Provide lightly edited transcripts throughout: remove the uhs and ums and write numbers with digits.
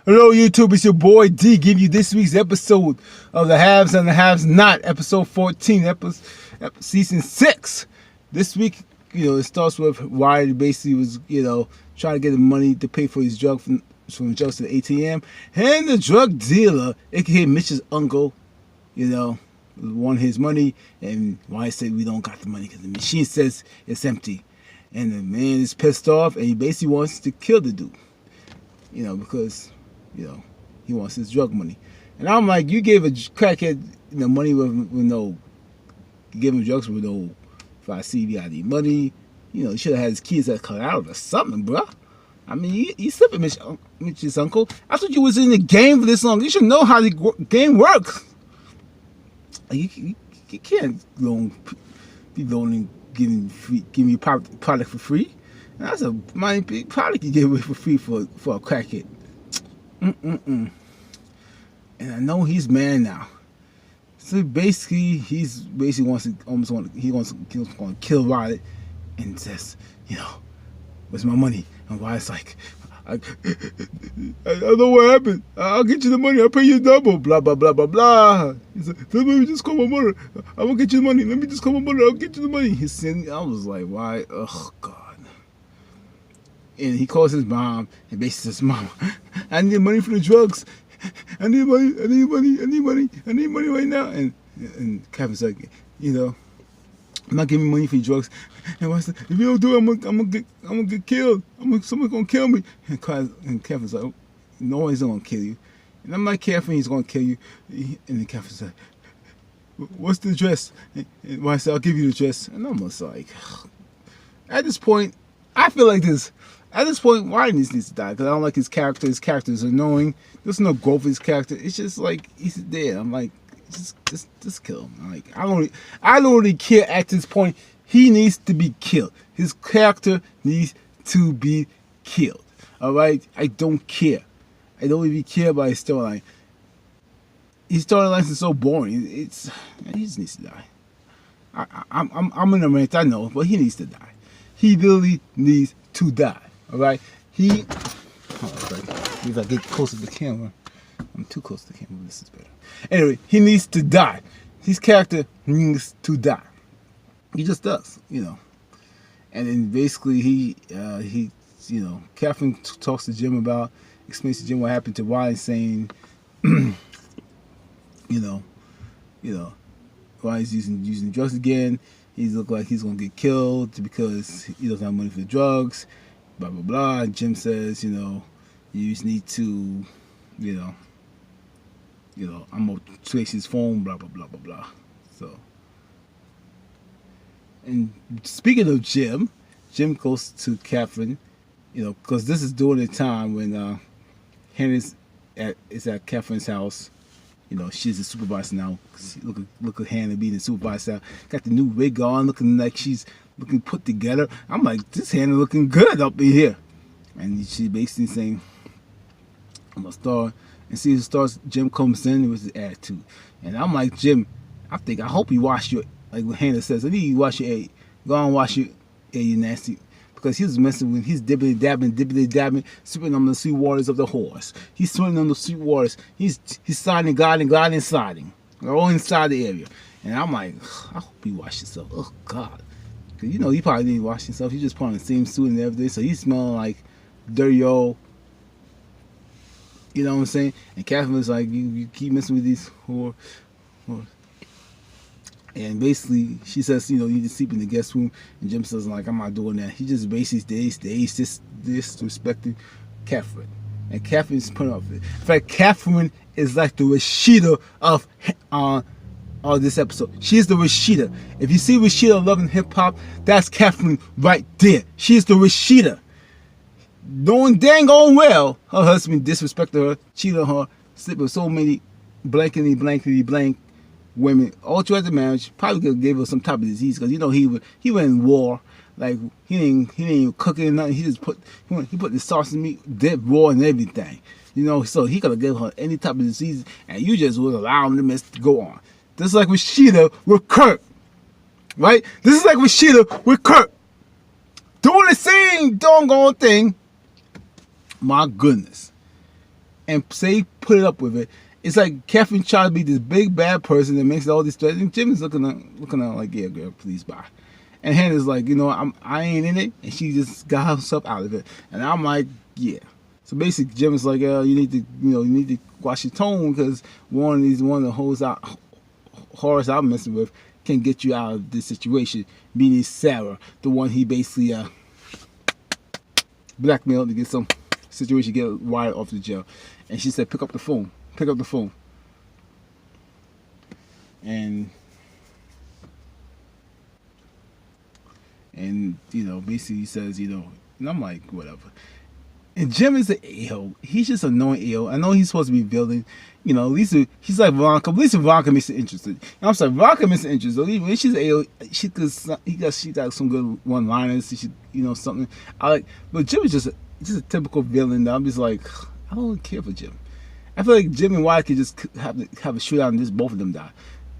Hello YouTube, it's your boy D giving you this week's episode of The Haves and the Haves Not, episode 14, season 6. This week, it starts with Wyatt basically was, trying to get the money to pay for his drug from drugs to the ATM. And the drug dealer, aka Mitch's uncle, won his money, and Wyatt said we don't got the money because the machine says it's empty. And the man is pissed off and he basically wants to kill the dude. Because he wants his drug money. And I'm like, you gave a crackhead money with no, you gave him drugs with no 5 CBID money. You should have had his kids that cut out or something, bro. I mean, you slipping, Mitch's uncle. I thought you was in the game for this long. You should know how the game works. You can't be loaning, giving you product for free. And that's a mighty big product you give away for free for a crackhead. And I know he's mad now. So basically, he wants to kill Wyatt and says, where's my money? And Wyatt's like, I know what happened. I'll get you the money. I'll pay you double. Blah blah blah blah blah. He said, let me just call my mother. I will get you the money. Let me just call my mother. I'll get you the money. He said, I was like, why? Oh God. And he calls his mom and basically says, Mom, I need money for the drugs. I need money right now. And Kevin's like, I'm not giving money for your drugs. And I said, if you don't do it, I'm gonna get killed. Someone's gonna kill me. And Kevin's like, no one's gonna kill you. And I'm like, Kevin, he's gonna kill you. And then Kevin's like, what's the address? And I said, I'll give you the address. And I'm almost like, at this point, I feel like this. At this point, Wyatt needs to die because I don't like his character. His character is annoying. There's no growth in his character. It's just like he's dead. I'm like, just kill him. I'm like, I don't really care at this point. He needs to be killed. His character needs to be killed. All right, I don't care. I don't even care about his storyline. His storyline is so boring. He just needs to die. I'm in a rant, I know, but he needs to die. He really needs to die. All right, if I get close to the camera, I'm too close to the camera. This is better. Anyway, he needs to die. His character needs to die. He just does, And then basically Catherine talks to Jim explains to Jim what happened to Wyatt, saying, Wyatt's using drugs again. He looks like he's gonna get killed because he doesn't have money for the drugs. Blah blah blah. And Jim says, you just need to, I'm gonna trace his phone. Blah blah blah blah blah. So, and speaking of Jim goes to Catherine, because this is during the time when Hannah's is at Catherine's house. She's a supervisor now. Look at Hannah being a supervisor. Got the new wig on, looking like she's looking put together. I'm like, this Hannah looking good up in here. And she basically saying, I'm gonna start. And see, Jim comes in with his attitude. And I'm like, Jim, I hope you wash your, like what Hannah says, I need you wash your egg. Go on, wash your egg, you nasty. Because he's messing with, he's dibbly-dabbing, sipping on the sweet waters of the horse. He's swimming on the sweet waters. He's sliding, gliding, sliding. All inside the area. And I'm like, I hope you wash yourself. Oh, God. Because, he probably didn't wash himself. He just put on the same suit and everything. So he's smelling like dirty old. You know what I'm saying? And Catherine was like, you keep messing with these whore. And basically, she says, you need to sleep in the guest room. And Jim says, like, I'm not doing that. He just basically stays disrespecting Catherine. And Catherine's put up with it. In fact, Catherine is like the Rashida of this episode. She's the Rashida. If you see Rashida loving hip hop, that's Catherine right there. She's the Rashida. Knowing dang on well her husband disrespected her, cheated on her, slept with so many blankety blank women all throughout the marriage. Probably could have gave her some type of disease because he went in war. Like he didn't even cook it or nothing. He just put the sauce in meat dead raw and everything. So he could have given her any type of disease, and you just would allow him to mess to go on. This is like Rashida with Kurt, right? This is like Rashida with Kurt doing the same doggone thing. My goodness. and say put it up with it. It's like Catherine trying to be this big bad person that makes all these threats, and Jim is looking at her like, yeah, girl, please bye. And Hannah's like, I ain't in it, and she just got herself out of it. And I'm like, yeah. So basically, Jim is like, you need to watch your tone, because one of the horrors I'm messing with can get you out of this situation. Meaning Sarah, the one he basically blackmailed to get some situation, get wired off the jail. And she said, pick up the phone. And basically he says, and I'm like, whatever. And Jim is an a-hole. He's just annoying a-hole. I know he's supposed to be building. Lisa, he's like Veronica. At least Veronica makes it interesting. And I'm sorry, Veronica makes it interesting. When she's a-hole, she got some good one-liners. She something. But Jim is just a typical villain. That I'm just like, I don't care for Jim. I feel like Jim and Wyatt could just have a shootout and just both of them die.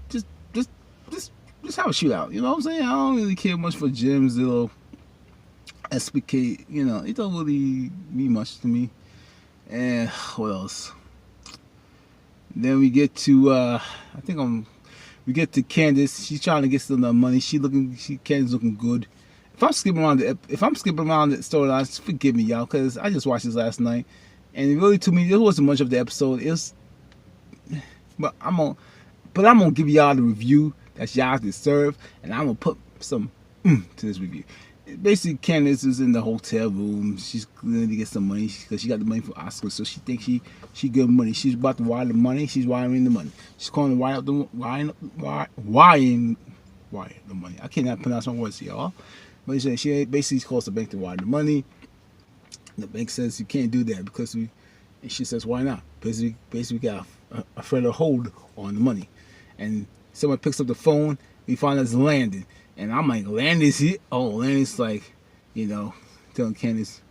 Just have a shootout. You know what I'm saying? I don't really care much for Jim's little SPK. It don't really mean much to me. And what else? Then we get to we get to Candace. She's trying to get some money. Candace looking good. If I'm skipping around the storylines, forgive me, y'all, because I just watched this last night, and really to me there wasn't much of the episode. But I'm gonna give y'all the review that y'all deserve, and I'm gonna put some to this review. Basically, Candace is in the hotel room. She's going to get some money because she got the money from Oscar, so she thinks she good money. She's about to wire the money. She's wiring the money. She's calling to wire the money. I cannot pronounce my words, y'all. But she basically calls the bank to wire the money. The bank says you can't do that because and she says, why not? Because we got a further hold on the money. And someone picks up the phone. We find out it's Landon. And I'm like, Landon's here? Oh, Landon's like, telling Candace,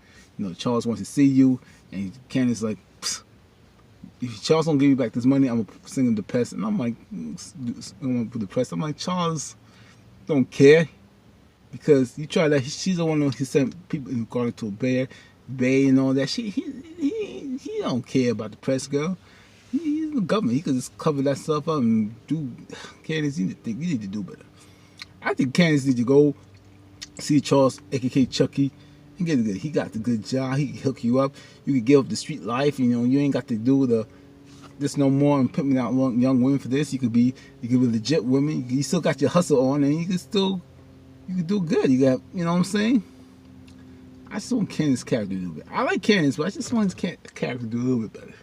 Charles wants to see you. And Candace like, psst, if Charles don't give you back this money, I'm going to send him the press. And I'm like, I'm going to put the press. I'm like, Charles don't care. Because you try that. She's the one who sent people in regard to a Bay and all that. He don't care about the press, girl. He's the government. He could just cover that stuff up and do. Candace, you need to do better. I think Candace needs to go see Charles, aka Chucky. He got the good job. He can hook you up. You can give up the street life. You ain't got to do this no more and pimping out young women for this. You could be legit women. You still got your hustle on, and you can do good. You got, what I'm saying? I just want Candace's character to do better. I like Candace, but I just want his character to do a little bit better.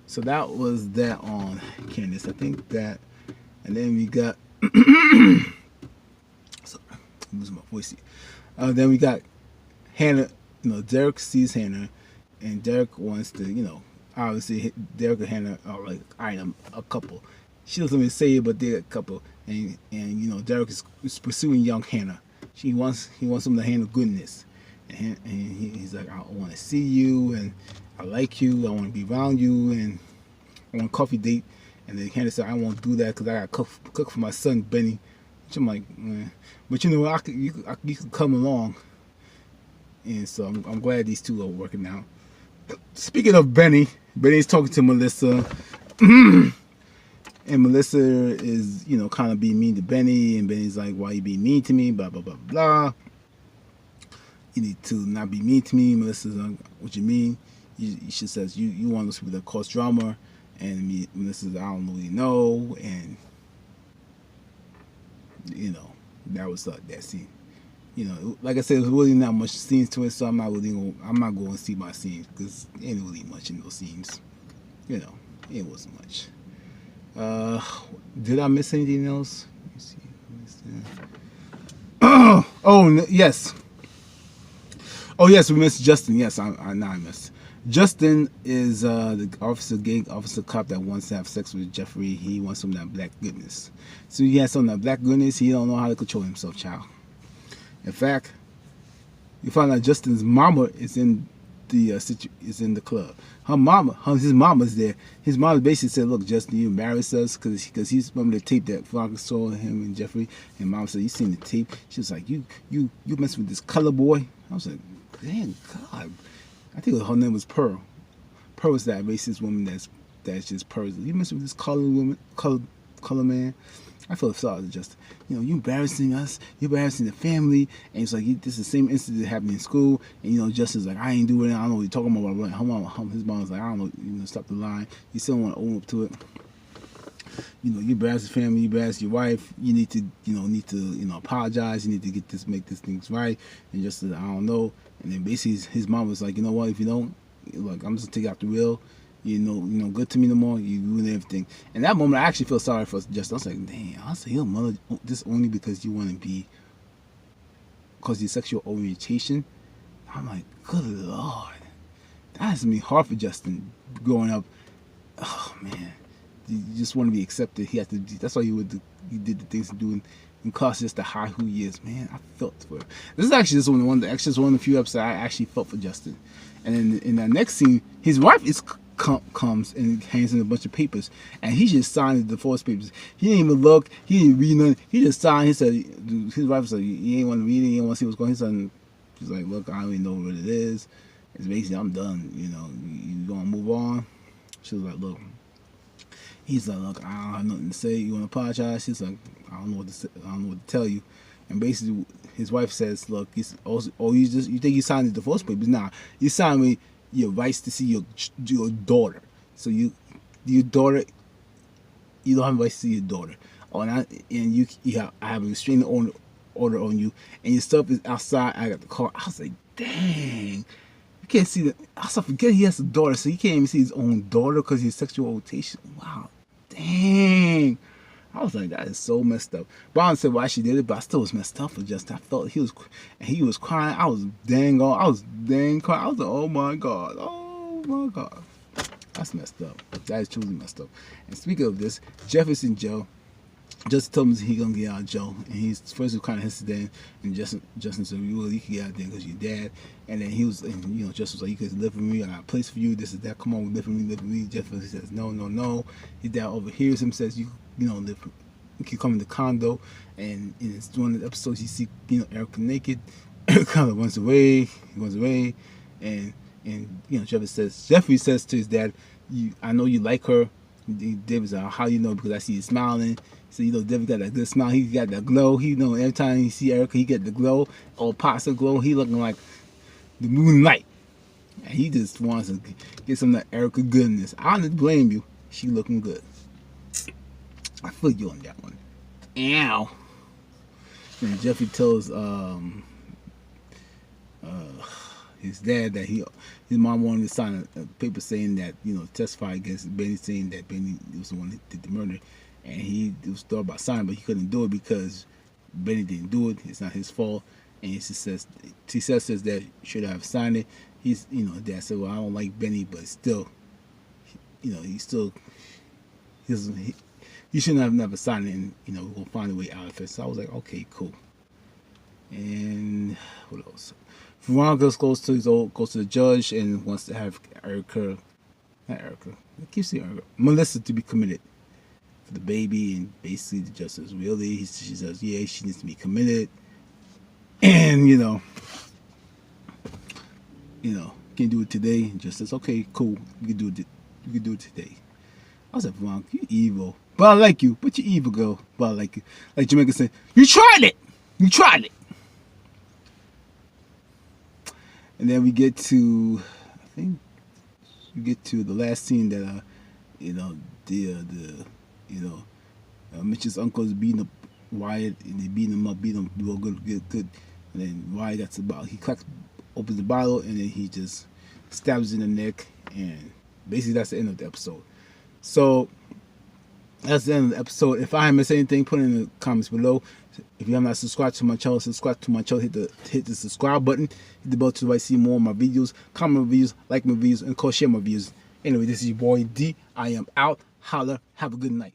So that was that on Candace. I think that, and then we got. I'm losing my voice here. Then we got Hannah. Derek sees Hannah, and Derek wants to, obviously Derek and Hannah are like a couple. She doesn't even say it, but they're a couple. And Derek is pursuing young Hannah. He wants him to handle goodness, and he's like, I want to see you, and I like you. I want to be around you, and I want a coffee date. And then Hannah said, I won't do that because I got to cook for my son Benny. Which I'm like, but you could come along, and so I'm glad these two are working out. Speaking of Benny's talking to Melissa, and Melissa is kind of being mean to Benny, and Benny's like, why you being mean to me? Blah blah blah blah. You need to not be mean to me. Melissa's like, what you mean? She says you want those people that cause drama, and Melissa's I don't really know, and that was that scene. Like I said, there's really not much scenes to it, so I'm not going to see my scenes because ain't really much in those scenes. It wasn't much. Did I miss anything else? Let me see. Oh yes. Oh yes, we missed Justin. Yes, I missed. Justin is the officer cop that wants to have sex with Jeffrey. He wants some of that black goodness. So he has some of that black goodness. He don't know how to control himself, child. In fact, you find out Justin's mama is in the club. His mama's there. His mama basically said, "Look, Justin, you embarrassed us because he's remember the tape that Veronica saw him and Jeffrey." And mom said, "You seen the tape?" She was like, "You messing with this color boy?" I was like, "Damn God." I think her name was Pearl. purrs that racist woman that's just purrs. You mess with this color man. I feel sorry, just, you embarrassing us, you embarrassing the family, and it's like this is the same incident that happened in school, and Justin's like, I ain't doing it, I don't know what you're talking about. His mom's like, I don't know, stop the line. You still want to own up to it. You embarrass the family, you embarrass your wife. You need to apologize. You need to make this things right. And just I don't know. And then basically his mom was like, you know what? If you don't, look, I'm just gonna take you out the wheel. Good to me no more. You ruin everything. And that moment, I actually feel sorry for Justin. I was like, damn. I was like, your mother this only because you want to be, because your sexual orientation. I'm like, good Lord, that has to be hard for Justin growing up. Oh man. You just want to be accepted. He had to. That's why he did the things and doing in class just to hide who he is. Man, I felt for him. This is actually just one of the few episodes I actually felt for Justin. And then in that next scene, his wife comes and hands him a bunch of papers, and he just signed the divorce papers. He didn't even look. He didn't read nothing. He just signed. He said his wife said he ain't want to read it. He didn't want to see what's going on. She's like, look, I don't even know what it is. It's basically I'm done. You gonna move on. She was like, look. He's like, look, I don't have nothing to say. You want to apologize? He's like, I don't know what to say. I don't know what to tell you. And basically, his wife says, look, you think you signed the divorce papers? Nah, you signed me your rights to see your daughter. So your daughter, you don't have rights to see your daughter. Oh, and I have a restraining order on you, and your stuff is outside. I got the car. I was like, dang. You can't see that. I also forget he has a daughter, so he can't even see his own daughter because he's sexual orientation. Wow. Dang. I was like, that is so messed up. But I don't say why she did it, but I still was messed up for Justin. I felt he was crying. I was dang crying. I was like, oh my God. Oh my God. That's messed up. That is truly messed up. And speaking of this, Jefferson Joe just told me he gonna get out of jail, and he's first was kind of hesitant, and Justin said, you can get out there because your dad. And then Justin was like, you could live with me, I got a place for you, this is that, come on, live with me. Jefferson says, no. His dad overhears him, says, you can come in the condo, and in one of the episodes you see Erica naked. Erica runs away, and Jeffrey says to his dad, I know you like her. David's like, how you know? Because I see you smiling. So David got that good smile. He got that glow. Every time he see Erica, he get the glow, or pasta glow. He looking like the moonlight, and he just wants to get some of that Erica goodness. I don't blame you. She looking good. I feel you on that one. Ow. And Jeffrey tells his dad that his mom wanted to sign a paper saying that testify against Benny, saying that Benny was the one that did the murder, and he was thought about signing, but he couldn't do it because Benny didn't do it. It's not his fault, and he says that should have signed it. Dad said, well, I don't like Benny, but still, he shouldn't have never signed it, and we'll find a way out of it. So I was like, okay, cool. And what else? Veronica goes to the judge and wants to have Melissa to be committed for the baby, and basically the judge says, really? She says, yeah, she needs to be committed, and can't do it today. And just says, okay, cool, you can do it today. I was like, Veronica, you evil, but I like you, but you evil girl, but I like you. Like Jamaica said, you tried it. And then we get to, the last scene that, Mitch's uncle is beating up Wyatt, and they beating him up real good. And then Wyatt he opens the bottle, and then he just stabs in the neck, and basically that's the end of the episode. So that's the end of the episode. If I missed anything, put it in the comments below. If you have not subscribed to my channel, subscribe to my channel. Hit the subscribe button. Hit the bell to see more of my videos. Comment my videos, like my videos, and of course share my videos. Anyway, this is your boy D. I am out. Holla. Have a good night.